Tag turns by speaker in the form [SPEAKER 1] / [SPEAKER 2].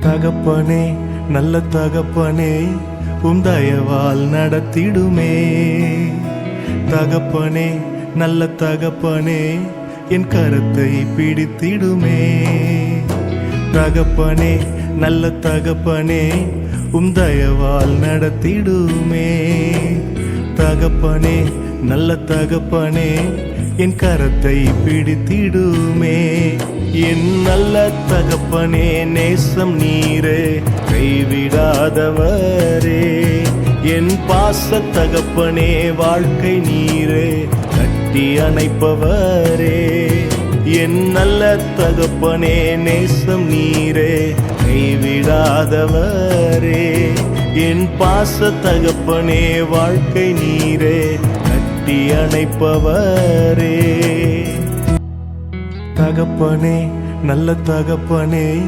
[SPEAKER 1] தகப்பனே நல்ல தகப்பனே தயவால் நடத்திடுமே. தகப்பனே நல்ல தகப்பனே என் கரத்தை பிடித்திடுமே. தகப்பனே நல்ல தகப்பனே தயவால் நடத்திடுமே. தகப்பனே நல்ல தகப்பனே என் கரத்தை பிடித்திடுமே. என் நல்ல தகப்பனே நேசம் நீரே கைவிடாதவரே. என் பாச தகப்பனே வாழ்க்கை நீரே கட்டி அணைப்பவரே. என் நல்ல தகப்பனே நேசம் நீரே கைவிடாதவரே. என் பாச தகப்பனே வாழ்க்கை நீரே கட்டி அணைப்பவரே. தகப்பனே நல்ல தகப்பனே